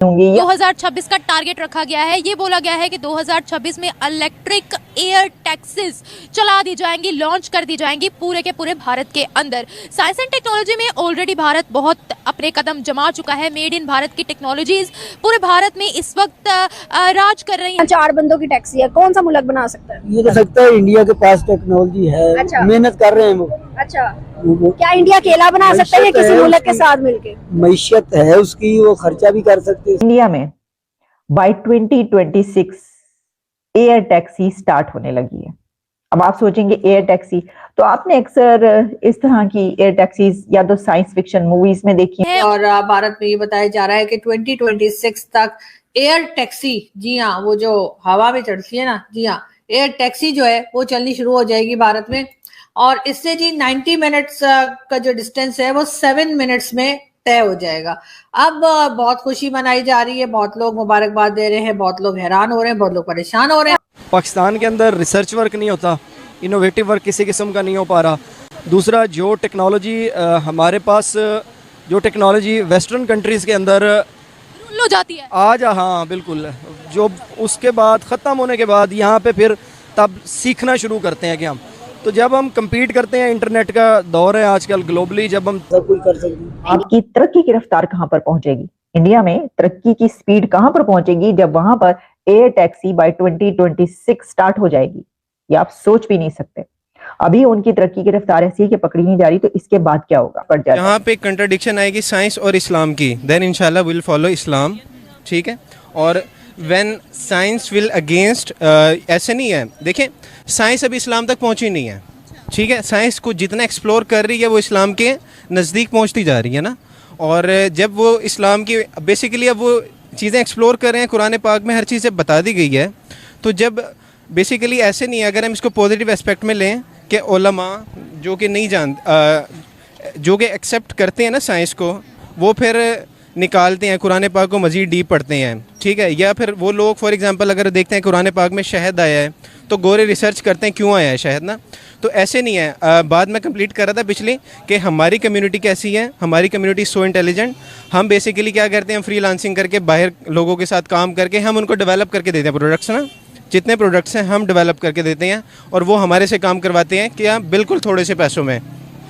होंगी। 2026 का टारगेट रखा गया है। ये बोला गया है कि 2026 में इलेक्ट्रिक एयर टैक्सीज चला दी जाएंगी, लॉन्च कर दी जाएंगी पूरे के पूरे भारत के अंदर। साइंस एंड टेक्नोलॉजी में ऑलरेडी भारत बहुत अपने कदम जमा चुका है। मेड इन भारत की टेक्नोलॉजीज पूरे भारत में इस वक्त राज कर रही हैं। 4 बंदों की टैक्सी है, कौन सा मुल्क बना सकता है? ये तो सकता है, इंडिया के पास टेक्नोलॉजी है। अच्छा। मेहनत कर रहे हैं वो। अच्छा, क्या इंडिया अकेला बना सकता है या किसी मुल्क के साथ मिलके? मैशियत है उसकी, वो खर्चा भी कर सकते हैं। इंडिया में बाय 2026 एयर टैक्सी स्टार्ट होने लगी है। अब आप सोचेंगे एयर टैक्सी, तो आपने अक्सर इस तरह की एयर टैक्सीज या तो साइंस फिक्शन मूवीज में देखी है, और भारत में ये बताया जा रहा है कि 2026 तक एयर टैक्सी, जी हाँ, वो जो हवा में चढ़ती है ना, जी हाँ, एयर टैक्सी जो है वो चलनी शुरू हो जाएगी भारत में। और इससे जी 90 मिनट्स का जो डिस्टेंस है वो 7 मिनट्स में तय हो जाएगा। अब बहुत खुशी मनाई जा रही है, बहुत लोग मुबारकबाद दे रहे हैं, बहुत लोग हैरान हो रहे हैं, बहुत लोग परेशान हो रहे हैं। पाकिस्तान के अंदर रिसर्च वर्क नहीं होता, इनोवेटिव वर्क किसी किस्म का नहीं हो पा रहा। दूसरा, जो टेक्नोलॉजी हमारे पास, जो टेक्नोलॉजी वेस्टर्न कंट्रीज़ के अंदर लो जाती है आज, हाँ बिल्कुल, जो उसके बाद ख़त्म होने के बाद यहाँ पे फिर तब सीखना शुरू करते हैं कि हम, तो जब हम compete करते हैं, इंटरनेट का दौर है आजकल ग्लोबली, जब हम सब कुछ कर सकते हैं। आपकी तरक्की की रफ्तार कहां पर पहुंचेगी, इंडिया में तरक्की की स्पीड कहां पर पहुंचेगी जब वहां पर एयर टैक्सी बाय 2026 स्टार्ट हो जाएगी, ये आप सोच भी नहीं सकते। अभी उनकी तरक्की की रफ्तार ऐसी है कि पकड़ी नहीं जा रही, तो इसके बाद क्या होगा? बढ़ जाएगा। यहाँ पे कंट्रडिक्शन आएगी साइंस और इस्लाम की, देन इंशाल्लाह विल फॉलो इस्लाम, ठीक है। और व्हेन साइंस विल अगेंस्ट, ऐसे नहीं है, देखें साइंस अभी इस्लाम तक पहुँची नहीं है, ठीक है। साइंस को जितना एक्सप्लोर कर रही है वो इस्लाम के नज़दीक पहुँचती जा रही है ना। और जब वो इस्लाम की बेसिकली अब वो चीज़ें एक्सप्लोर कर रहे हैं, कुरान पाक में हर चीज़ बता दी गई है। तो जब बेसिकली ऐसे नहीं है, अगर हम इसको पॉजिटिव एस्पेक्ट में लें कि उलमा जो कि नहीं जो कि एक्सेप्ट करते हैं ना साइंस को, वो फिर निकालते हैं, कुरान पाक को मज़ीद डीप पढ़ते हैं, ठीक है। या फिर वो लोग फॉर एग्जांपल अगर देखते हैं कुरान पाक में शहद आया है तो गोरे रिसर्च करते हैं क्यों आया है शहद ना। तो ऐसे नहीं है। बाद में कंप्लीट कर रहा था पिछली कि हमारी कम्युनिटी कैसी है, हमारी कम्युनिटी सो इंटेलिजेंट। हम बेसिकली क्या करते हैं, फ्रीलांसिंग करके बाहर लोगों के साथ काम करके हम उनको डेवलप करके देते हैं प्रोडक्ट्स ना, जितने प्रोडक्ट्स हैं हम डेवलप करके देते हैं और वो हमारे से काम करवाते हैं कि हम बिल्कुल थोड़े से पैसों में।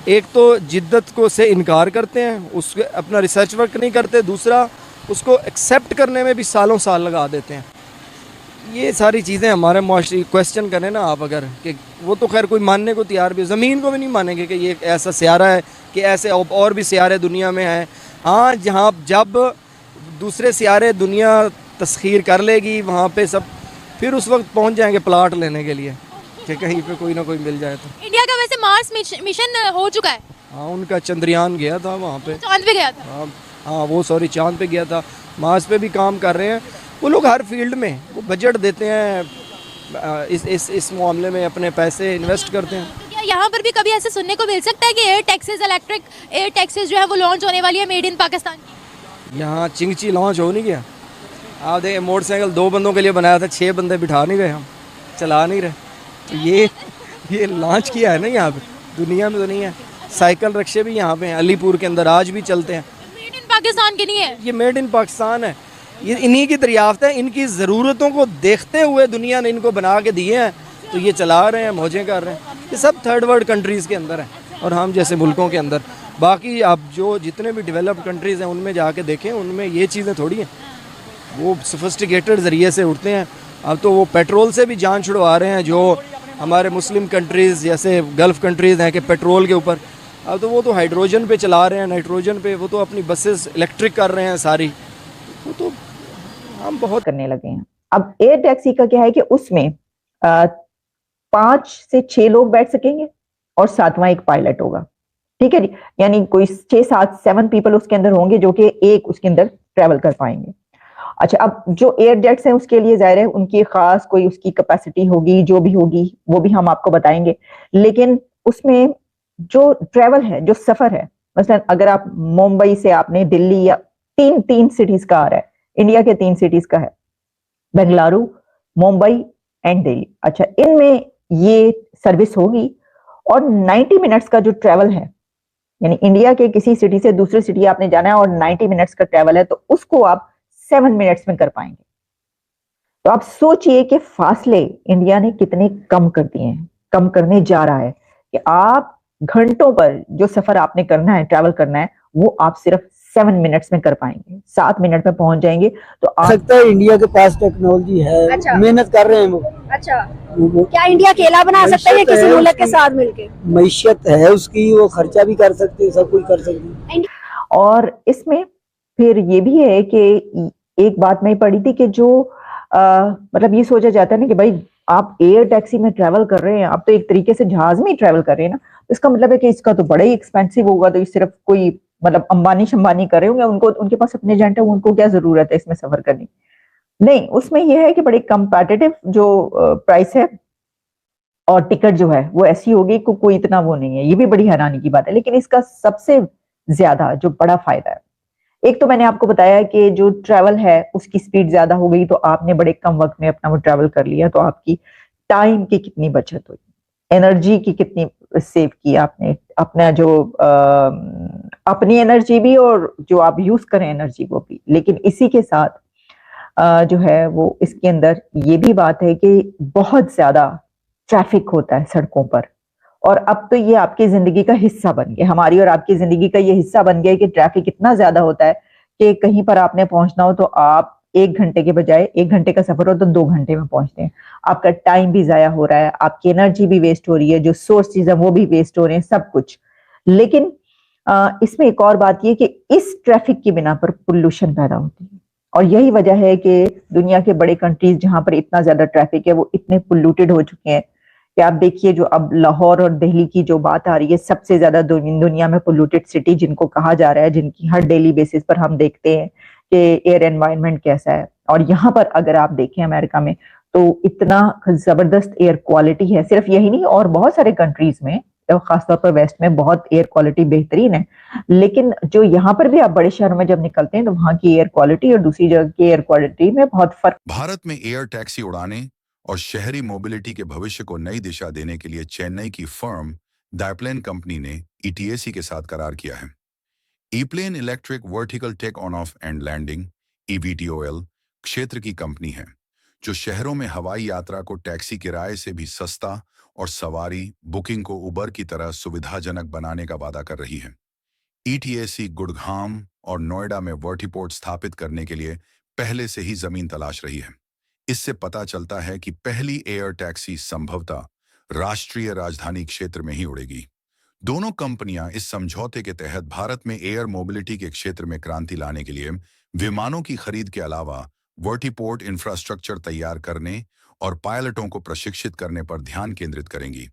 एक तो जिद्दत को से इनकार करते हैं, उसके अपना रिसर्च वर्क नहीं करते। दूसरा, उसको एक्सेप्ट करने में भी सालों साल लगा देते हैं। ये सारी चीज़ें हमारे मुआशरे, क्वेश्चन करें ना आप अगर, कि वो तो खैर कोई मानने को तैयार भी, ज़मीन को भी नहीं मानेंगे कि ये ऐसा सियारा है, कि ऐसे और भी सियारे दुनिया में हैं। हाँ, जहाँ जब दूसरे सियारे दुनिया तस्खीर कर लेगी वहाँ पे सब फिर उस वक्त पहुँच जाएंगे प्लाट लेने के लिए कि कहीं पे कोई ना कोई मिल जाए। तो इंडिया का वैसे मार्स मिशन हो चुका है। हाँ, उनका चंद्रयान गया था वहाँ पे, चांद पे गया था। हाँ वो सॉरी चांद पे गया था। मार्स पे भी काम कर रहे हैं वो लोग, हर फील्ड में वो बजट देते हैं, इस मामले में अपने पैसे इन्वेस्ट करते हैं। तो क्या यहाँ पर भी कभी ऐसे सुनने को मिल सकता है कि air taxis, electric air taxis जो है वो लॉन्च होने वाली है मेड इन पाकिस्तान की? यहाँ चिंगची लॉन्च हो नहीं गया। आप देखें, मोटरसाइकिल 2 बंदों के लिए बनाया था, 6 बंदे बिठा नहीं गए, हम चला नहीं रहे। तो ये लॉन्च किया है ना यहाँ पे, दुनिया में तो नहीं है। साइकिल रिक्शे भी यहाँ पे हैं, अलीपुर के अंदर आज भी चलते हैं। मेड इन पाकिस्तान की नहीं है ये, मेड इन पाकिस्तान है। ये इन्हीं की दरियाफ्त है, इनकी ज़रूरतों को देखते हुए दुनिया ने इनको बना के दिए हैं, तो ये चला रहे हैं, मौजें कर रहे हैं। ये सब थर्ड वर्ल्ड कंट्रीज़ के अंदर है और हम जैसे मुल्कों के अंदर। बाकी आप जो जितने भी डेवलप्ड कंट्रीज़ हैं उनमें जाके देखें, उनमें ये चीज़ें थोड़ी हैं, वो सोफिस्टिकेटेड ज़रिए से उठते हैं। अब तो वो पेट्रोल से भी जान छुड़वा रहे हैं, जो हमारे मुस्लिम कंट्रीज़ जैसे गल्फ़ कंट्रीज़ हैं कि पेट्रोल के ऊपर, अब तो वो तो हाइड्रोजन पे चला रहे हैं, नाइट्रोजन पे। वो तो अपनी बसेस इलेक्ट्रिक कर रहे हैं सारी। वो तो हम बहुत करने लगे हैं। अब एयर टैक्सी का क्या है कि उसमें 5 से 6 लोग बैठ सकेंगे और 7वां एक पायलट होगा, ठीक है जी। यानी कोई 6, 7, 7 पीपल उसके अंदर होंगे जो कि एक उसके अंदर ट्रेवल कर पाएंगे। अच्छा, अब जो एयर जेट्स हैं उसके लिए जाहिर है उनकी खास कोई उसकी कैपेसिटी होगी, जो भी होगी वो भी हम आपको बताएंगे। लेकिन उसमें जो ट्रेवल है, जो सफर है, मसलन अगर आप मुंबई से आपने दिल्ली या तीन सिटीज का आ रहा है, इंडिया के 3 सिटीज का है, बेंगलुरु, मुंबई एंड दिल्ली। अच्छा, इनमें ये सर्विस होगी और 90 मिनट्स का जो ट्रेवल है, यानी इंडिया के किसी सिटी से दूसरी सिटी आपने जाना है और 90 मिनट्स का ट्रेवल है, तो उसको आप 7 मिनट्स में कर पाएंगे। तो आप सोचिए कि फासले इंडिया ने कितने कम कर दिए हैं, कम करने जा रहा है कि आप घंटों पर जो सफर आपने करना है, ट्रैवल करना है, वो आप सिर्फ 7 मिनट्स में कर पाएंगे, 7 मिनट में पहुंच जाएंगे। तो आप सकता है इंडिया के पास टेक्नोलॉजी है, अच्छा। मेहनत कर रहे हैं वो। अच्छा, वो क्या इंडिया अकेला बना सकता है या मैशत किसी है मुल्क के उसकी। साथ मिलके? मैशत है उसकी, वो खर्चा भी कर सकते हैं, सब कुछ कर सकते हैं। और इसमें फिर ये भी है कि एक बात मैं पढ़ी थी कि जो मतलब ये सोचा जाता है ना कि भाई आप एयर टैक्सी में ट्रैवल कर रहे हैं, आप तो एक तरीके से जहाज में ही ट्रैवल कर रहे हैं ना, तो इसका मतलब है कि इसका तो बड़ा ही एक्सपेंसिव होगा। तो ये सिर्फ कोई मतलब अंबानी शंबानी कर रहे होंगे, उनको उनके पास अपने एजेंट है, उनको क्या जरूरत है इसमें सफर करने की। नहीं, उसमें यह है कि बड़े कंपैटिटिव जो प्राइस है और टिकट जो है वो ऐसी होगी कि कोई इतना वो नहीं है। ये भी बड़ी हैरानी की बात है। लेकिन इसका सबसे ज्यादा जो बड़ा फायदा है, एक तो मैंने आपको बताया कि जो ट्रैवल है उसकी स्पीड ज्यादा हो गई, तो आपने बड़े कम वक्त में अपना वो ट्रैवल कर लिया, तो आपकी टाइम की कितनी बचत हुई, एनर्जी की कितनी सेव की आपने, अपना जो अपनी एनर्जी भी और जो आप यूज करें एनर्जी वो भी। लेकिन इसी के साथ जो है वो इसके अंदर ये भी बात है कि बहुत ज्यादा ट्रैफिक होता है सड़कों पर। और अब तो ये आपकी जिंदगी का हिस्सा बन गया, हमारी और आपकी जिंदगी का ये हिस्सा बन गया कि ट्रैफिक इतना ज्यादा होता है कि कहीं पर आपने पहुंचना हो तो आप 1 घंटे के बजाय 1 घंटे का सफर हो तो 2 घंटे में पहुंचते हैं। आपका टाइम भी जाया हो रहा है, आपकी एनर्जी भी वेस्ट हो रही है, जो सोर्सेज है वो भी वेस्ट हो रहे हैं, सब कुछ। लेकिन इसमें एक और बात ये कि इस ट्रैफिक की बिना पर पोल्यूशन पैदा होती है। और यही वजह है कि दुनिया के बड़े कंट्रीज जहां पर इतना ज्यादा ट्रैफिक है वो इतने पोल्यूटेड हो चुके हैं कि आप देखिए जो अब लाहौर और दिल्ली की जो बात आ रही है, सबसे ज्यादा दुनिया में पोल्यूटेड सिटी जिनको कहा जा रहा है, जिनकी हर डेली बेसिस पर हम देखते हैं कि एयर एनवायरनमेंट कैसा है। और यहाँ पर अगर आप देखें अमेरिका में तो इतना जबरदस्त एयर क्वालिटी है, सिर्फ यही नहीं और बहुत सारे कंट्रीज में, खासतौर पर वेस्ट में बहुत एयर क्वालिटी बेहतरीन है। लेकिन जो यहाँ पर भी आप बड़े शहरों में जब निकलते हैं तो वहाँ की एयर क्वालिटी और दूसरी जगह की एयर क्वालिटी में बहुत फर्क। भारत में एयर टैक्सी उड़ाने और शहरी मोबिलिटी के भविष्य को नई दिशा देने के लिए चेन्नई की फर्म डायप्लेन कंपनी ने ईटीएसी के साथ करार किया है। EPlane electric vertical take on off and landing eVTOL क्षेत्र की कंपनी है, जो शहरों में हवाई यात्रा को टैक्सी किराए से भी सस्ता और सवारी बुकिंग को उबर की तरह सुविधाजनक बनाने का वादा कर रही है। ईटीएसी गुड़गांव और नोएडा में वर्टिपोर्ट स्थापित करने के लिए पहले से ही जमीन तलाश रही है। इससे पता चलता है कि पहली एयर टैक्सी संभवतः राष्ट्रीय राजधानी क्षेत्र में ही उड़ेगी। दोनों कंपनियां इस समझौते के तहत भारत में एयर मोबिलिटी के क्षेत्र में क्रांति लाने के लिए विमानों की खरीद के अलावा वर्टिपोर्ट इंफ्रास्ट्रक्चर तैयार करने और पायलटों को प्रशिक्षित करने पर ध्यान केंद्रित करेंगी।